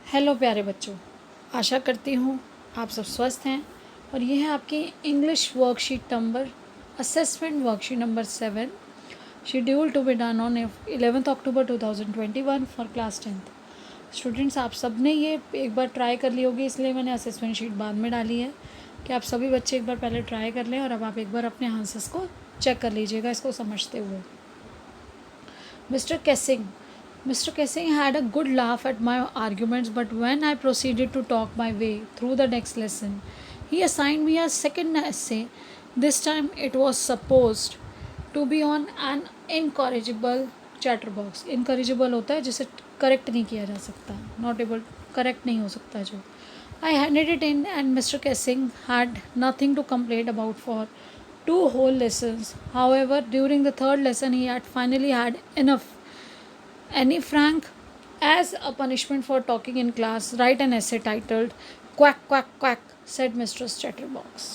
Hello प्यारे बच्चों, आशा करती हूँ आप सब स्वस्थ हैं। और ये है आपकी English worksheet number assessment worksheet number 7 schedule to be done on 11 October 2021 for class 10th। Students, आप सब ने ये एक बार ट्राई कर ली होगी, इसलिए मैंने असेसमेंट शीट बाद में डाली है कि आप सभी बच्चे एक बार पहले ट्राई कर लें और अब आप एक बार अपने आंसर्स को चेक कर लीजिएगा इसको समझते हुए। Mr. Kessing had a good laugh at my arguments, but when I proceeded to talk my way through the next lesson, he assigned me a second essay. This time it was supposed to be on an incorrigible chatterbox. Incorrigible होता है जिसे correct नहीं किया जा सकता, not able, correct नहीं हो सकता जो। I handed it in and Mr. Kessing had nothing to complain about for 2 whole lessons. However, during the third lesson he had finally had enough. Annie Frank, as a punishment for talking in class, write an essay titled "Quack Quack Quack," said Mistress Chatterbox.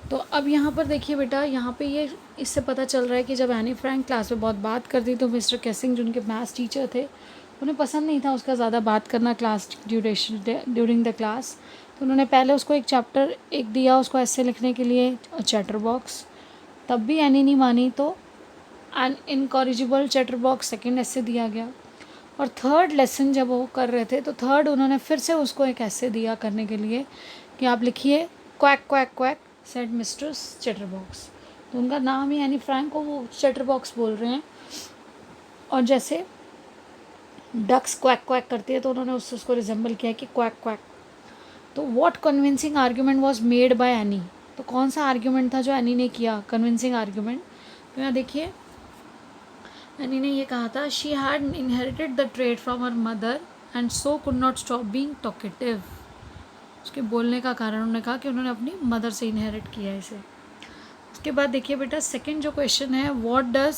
तो अब यहाँ पर देखिए बेटा, यहाँ पे ये इससे पता चल रहा है कि जब एनी फ्रैंक क्लास में बहुत बात करती तो मिस्टर केसिंग जो उनके मैथ्स टीचर थे उन्हें पसंद नहीं था उसका ज़्यादा बात करना क्लास ड्यूरिंग द क्लास। तो उन्होंने पहले उसको एक चैप्टर दिया उसको ऐसे लिखने के लिए, चैटर बॉक्स। तब भी एनी नहीं मानी तो एन इनकॉरिजिबल चैटरबॉक्स सेकेंड ऐसे दिया गया। और थर्ड लेसन जब वो कर रहे थे तो थर्ड उन्होंने फिर से उसको एक ऐसे दिया करने के लिए कि आप लिखिए quack quack quack said misters chatterbox. तो उनका नाम ही एनी फ्रैंक को वो चैटरबॉक्स बोल रहे हैं। और जैसे डक्स क्वैक क्वैक करती है तो उन्होंने उसको रिजेंबल किया कि क्वैक क्वैक। तो what convincing argument was made by any. तो कौन सा आर्ग्यूमेंट था जो एनी ने किया, कन्विंसिंग आर्ग्यूमेंट। तो यहाँ देखिए एनी ने ये कहा था, she had inherited the trade from her mother and so could not stop being talkative. उसके बोलने का कारण उन्होंने कहा कि उन्होंने अपनी मदर से इनहेरिट किया है इसे। उसके बाद देखिए बेटा सेकंड जो क्वेश्चन है, what does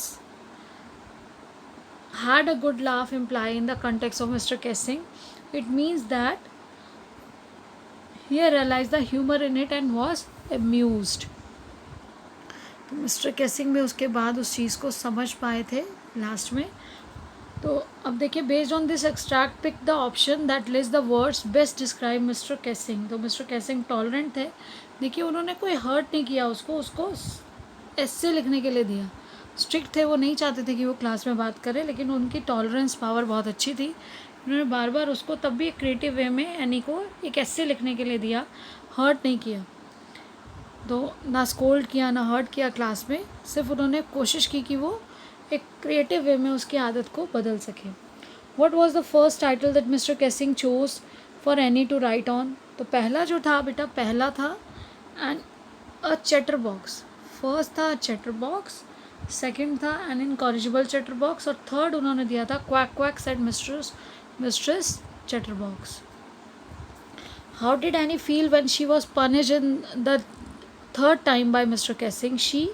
had a good laugh imply in the context of mister Keesing. It means that he realise the humour in it and was amused. तो मिस्टर केसिंग भी उसके बाद उस चीज़ को समझ पाए थे लास्ट में। तो अब देखिए, based on this extract pick the option that lists the words best describe mister Keesing. तो मिस्टर केसिंग टॉलरेंट थे। देखिए उन्होंने कोई हर्ट नहीं किया उसको ऐसे लिखने के लिए दिया। स्ट्रिक्ट थे, वो नहीं चाहते थे कि वो क्लास में बात करे, लेकिन उनकी टॉलरेंस पावर बहुत अच्छी थी। उन्होंने बार बार उसको तब भी एक क्रिएटिव वे में एनी को एक ऐसे लिखने के लिए दिया, हर्ट नहीं किया। तो ना स्कोल्ड किया ना हर्ट किया क्लास में, सिर्फ उन्होंने कोशिश की कि वो एक क्रिएटिव वे में उसकी आदत को बदल सके। What was the first title that mister Keesing chose for Anne to write on. तो पहला जो था बेटा, पहला था an a chatterbox. First था चैटर बॉक्स, सेकेंड था एन इनकॉरिजिबल चैटर बॉक्स और थर्ड उन्होंने दिया था quack quack said mistress chatterbox. How did Anne feel when she was punished in the third time by mister Keesing. She,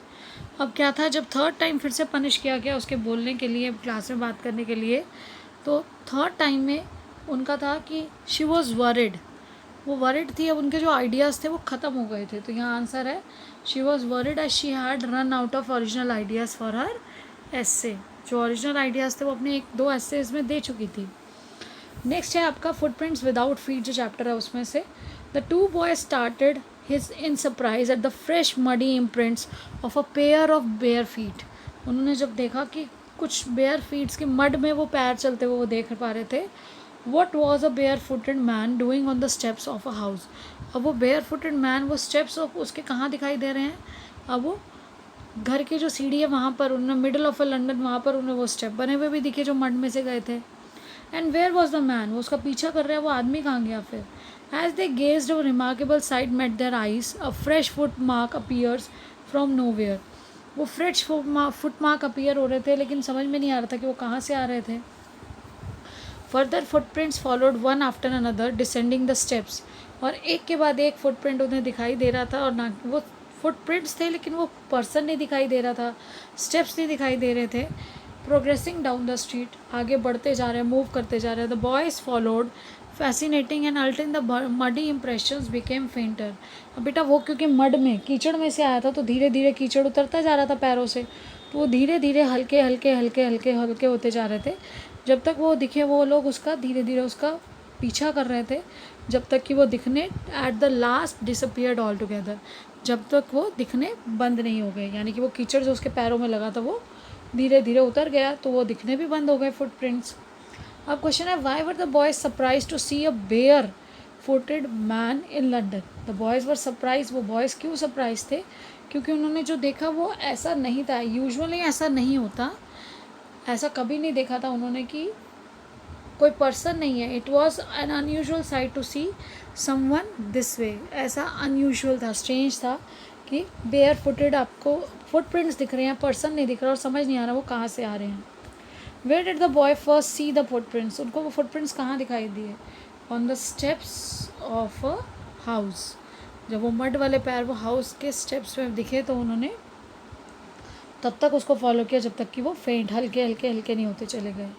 अब क्या था, जब थर्ड टाइम फिर से पनिश किया गया उसके बोलने के लिए, क्लास में बात करने के लिए, तो थर्ड टाइम में उनका था कि शी वॉज वरिड। वो वरिड थी, अब उनके जो आइडियाज़ थे वो ख़त्म हो गए थे। तो यहाँ आंसर है she was worried as she had run out of original ideas for her essay. जो ओरिजिनल आइडियाज़ थे वो अपने 1-2 एस्सेज में दे चुकी थी। नेक्स्ट है आपका फुटप्रिंट्स विदाउट फीट जो चैप्टर है उसमें से, the two boys started his in surprise at the fresh muddy imprints of a pair of bare feet। उन्होंने जब देखा कि कुछ bare feet के मड में वो पैर चलते हुए वो देख पा रहे थे। What was a barefooted man doing on the steps of a house। अब वो barefooted man वो steps of उसके कहाँ दिखाई दे रहे हैं, अब वो घर की जो सीढ़ी है वहाँ पर, उन्होंने मिडल ऑफ अ लंदन वहाँ पर उन्हें वो स्टेप बने हुए भी दिखे जो मड में से गए थे। And where was the man, वो उसका पीछा कर रहा है, वो आदमी कहाँ गया फिर। As they gazed, a remarkable sight met their eyes. A fresh footmark appears from nowhere। वो फ्रेश फुटमार्क अपीयर हो रहे थे लेकिन समझ में नहीं आ रहा था कि वो कहाँ से आ रहे थे। Further footprints followed one after another, descending the steps। और एक के बाद एक फुटप्रिंट उन्हें दिखाई दे रहा था, और ना वो फुटप्रिंट्स थे लेकिन वो पर्सन नहीं दिखाई दे रहा था, स्टेप्स नहीं दिखाई दे रहे थे। प्रोग्रेसिंग डाउन द स्ट्रीट, आगे बढ़ते जा रहे हैं, मूव करते जा रहे हैं। The boys followed fascinating and अल्टिंग the muddy impressions became fainter. अब बेटा वो क्योंकि मड में कीचड़ में से आया था तो धीरे धीरे कीचड़ उतरता जा रहा था पैरों से, तो वो धीरे धीरे हल्के हल्के हल्के हल्के हल्के होते जा रहे थे। जब तक वो दिखे वो लोग उसका धीरे धीरे उसका पीछा कर रहे थे, जब तक कि वो दिखने at the last disappeared all together, जब तक वो दिखने बंद नहीं हो गए, यानी कि वो कीचड़ जो उसके पैरों में लगा था वो धीरे धीरे उतर गया, तो वो दिखने भी बंद हो गए फुटप्रिंट्स। अब क्वेश्चन है, why were the boys surprise to see a bare footed man in London? The boys were surprise, वो बॉयज़ क्यों सरप्राइज थे? क्योंकि उन्होंने जो देखा वो ऐसा नहीं था, यूजुअली ऐसा नहीं होता, ऐसा कभी नहीं देखा था उन्होंने कि कोई पर्सन नहीं है। It was an unusual sight to see someone this way, ऐसा अनयूजुअल था, स्ट्रेंज था कि बेयर फुटेड आपको फुटप्रिंट्स दिख रहे हैं, पर्सन नहीं दिख रहा और समझ नहीं आ रहा वो कहाँ से आ रहे हैं। Where did the boy first see the footprints? उनको वो फुटप्रिंट्स कहाँ दिखाई दिए? On the steps of a house. जब वो मड वाले पैर वो हाउस के स्टेप्स में दिखे तो उन्होंने तब तक उसको फॉलो किया जब तक कि वो फेंट हल्के हल्के हल्के नहीं होते चले गए।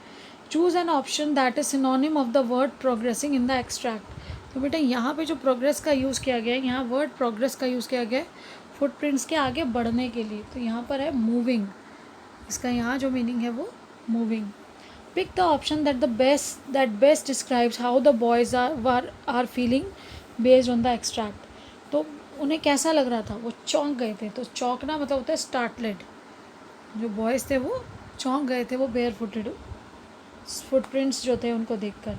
Choose an option that is synonym of the word progressing in the extract. तो बेटा यहाँ पे जो प्रोग्रेस का यूज़ किया गया है, यहाँ वर्ड प्रोग्रेस का यूज़ किया गया है फुटप्रिंट्स के आगे बढ़ने के लिए, तो यहाँ पर है मूविंग, इसका यहाँ जो मीनिंग है वो moving. Pick the option that best describes how the boys are feeling based on the extract. तो उन्हें कैसा लग रहा था? वो चौंक गए थे, तो चौंकना मतलब होता है स्टार्टलेड। जो बॉयज़ थे वो चौंक गए थे वो बेयर फुटेड फुटप्रिंट्स जो थे उनको देखकर।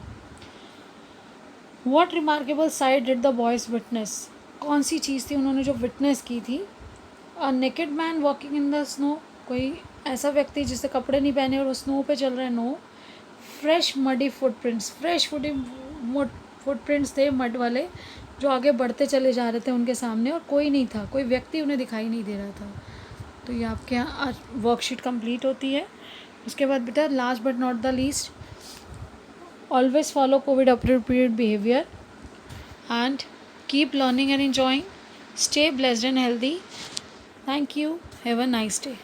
What remarkable site did the boys witness? कौन सी चीज़ थी उन्होंने जो विटनेस की थी? अ naked man walking in the snow, कोई ऐसा व्यक्ति जिससे कपड़े नहीं पहने और वो स्नो पे चल रहे हैं? No. Fresh muddy footprints, fresh footprints थे मड वाले जो आगे बढ़ते चले जा रहे थे उनके सामने, और कोई नहीं था, कोई व्यक्ति उन्हें दिखाई नहीं दे रहा था। तो ये आपके यहाँ वर्कशीट कंप्लीट होती है। उसके बाद बेटा last but not the least, always follow Covid appropriate behaviour and keep learning and enjoying. Stay blessed and healthy. Thank you. Have a nice day.